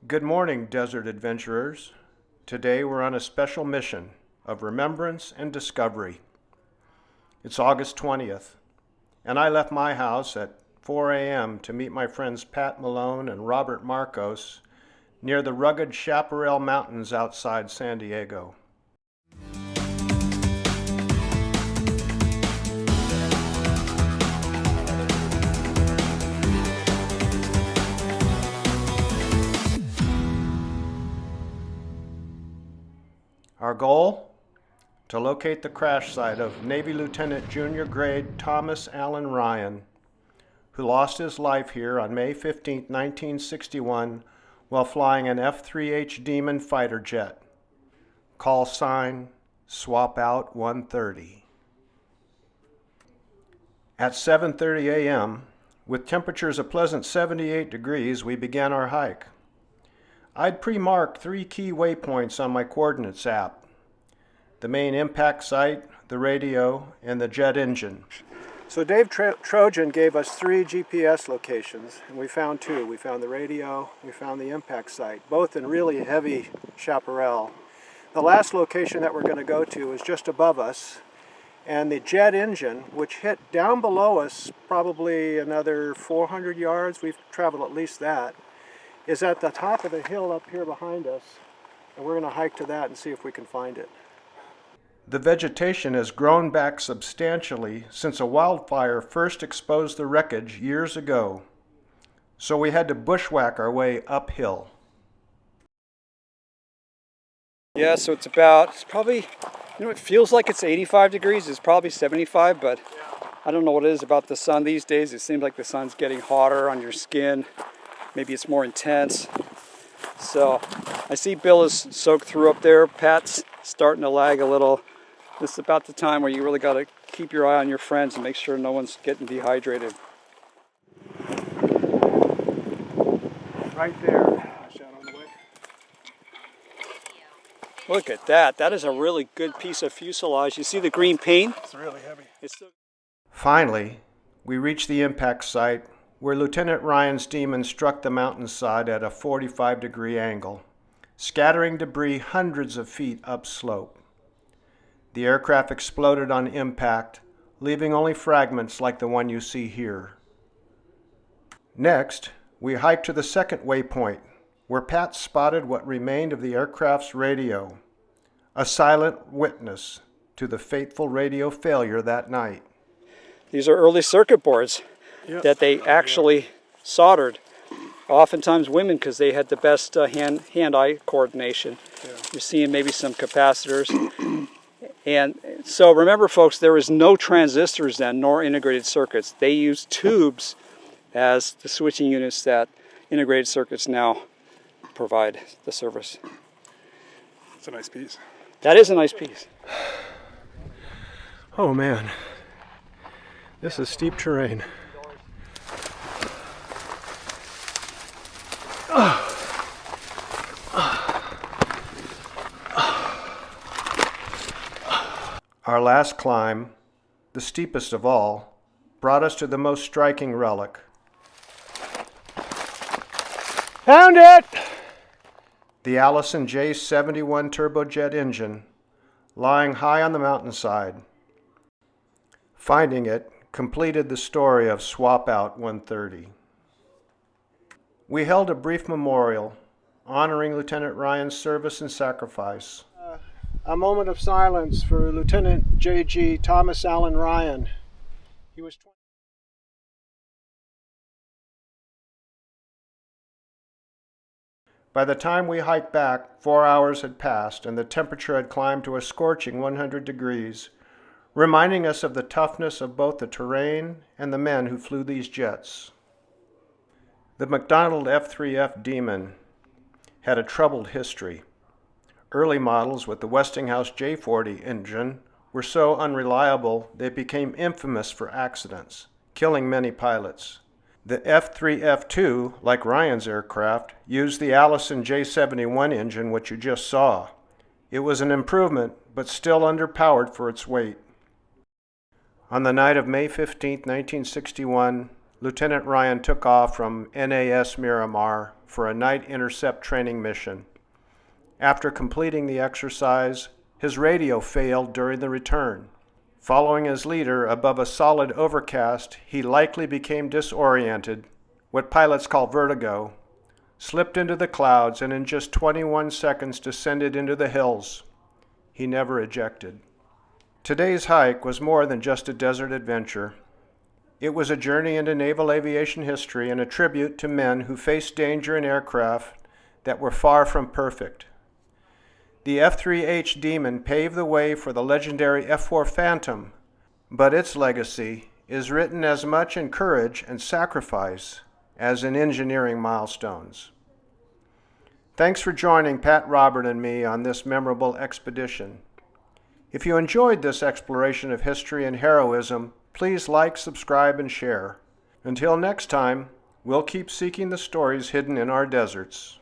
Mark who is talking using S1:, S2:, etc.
S1: Good morning, desert adventurers. Today we're on a special mission of remembrance and discovery. It's August 20th, and I left my house at 4 a.m. to meet my friends Pat Malone and Robert Marcos near the rugged Chaparral Mountains outside San Diego. Our goal? To locate the crash site of Navy Lieutenant Junior Grade Thomas Allen Ryan, who lost his life here on May 15, 1961, while flying an F3H Demon fighter jet. Call sign, Swap Out 130. At 7:30 a.m., with temperatures a pleasant 78 degrees, we began our hike. I'd pre-marked 3 key waypoints on my coordinates app: the main impact site, the radio, and the jet engine. So Dave Trojan gave us 3 GPS locations, and we found 2. We found the radio, we found the impact site, both in really heavy chaparral. The last location that we're going to go to is just above us, and the jet engine, which hit down below us probably another 400 yards, we've traveled at least that, is at the top of the hill up here behind us, and we're going to hike to that and see if we can find it. The vegetation has grown back substantially since a wildfire first exposed the wreckage years ago, so we had to bushwhack our way uphill.
S2: Yeah, so it's probably, it feels like it's 85 degrees, it's probably 75, but I don't know what it is about the sun these days. It seems like the sun's getting hotter on your skin. Maybe it's more intense. So I see Bill is soaked through up there. Pat's starting to lag a little. This is about the time where you really got to keep your eye on your friends and make sure no one's getting dehydrated.
S1: Right there.
S2: Look at that. That is a really good piece of fuselage. You see the green paint?
S3: It's really heavy.
S1: Finally, we reached the impact site where Lieutenant Ryan's Demon struck the mountainside at a 45-degree angle, scattering debris hundreds of feet upslope. The aircraft exploded on impact, leaving only fragments like the one you see here. Next, we hiked to the second waypoint, where Pat spotted what remained of the aircraft's radio, a silent witness to the fateful radio failure that night.
S2: These are early circuit boards that they actually soldered. Oftentimes women, because they had the best hand-eye coordination. Yeah. You're seeing maybe some capacitors. And so remember, folks, there was no transistors then, nor integrated circuits. They used tubes as the switching units that integrated circuits now provide the service.
S3: It's a nice piece.
S2: That is a nice piece.
S1: Oh man, this is steep terrain. Our last climb, the steepest of all, brought us to the most striking relic. Found it! The Allison J71 turbojet engine, lying high on the mountainside. Finding it completed the story of Swap Out 130. We held a brief memorial honoring Lieutenant Ryan's service and sacrifice. A moment of silence for Lieutenant JG Thomas Allen Ryan. He was 20. By the time we hiked back, 4 hours had passed and the temperature had climbed to a scorching 100 degrees, reminding us of the toughness of both the terrain and the men who flew these jets. The McDonnell F3H Demon had a troubled history. Early models with the Westinghouse J40 engine were so unreliable they became infamous for accidents, killing many pilots. The F3F2, like Ryan's aircraft, used the Allison J71 engine, which you just saw. It was an improvement, but still underpowered for its weight. On the night of May 15, 1961, Lieutenant Ryan took off from NAS Miramar for a night intercept training mission. After completing the exercise, his radio failed during the return. Following his leader above a solid overcast, he likely became disoriented, what pilots call vertigo, slipped into the clouds, and in just 21 seconds descended into the hills. He never ejected. Today's hike was more than just a desert adventure. It was a journey into naval aviation history and a tribute to men who faced danger in aircraft that were far from perfect. The F3H Demon paved the way for the legendary F4 Phantom, but its legacy is written as much in courage and sacrifice as in engineering milestones. Thanks for joining Pat, Robert, and me on this memorable expedition. If you enjoyed this exploration of history and heroism, please like, subscribe, and share. Until next time, we'll keep seeking the stories hidden in our deserts.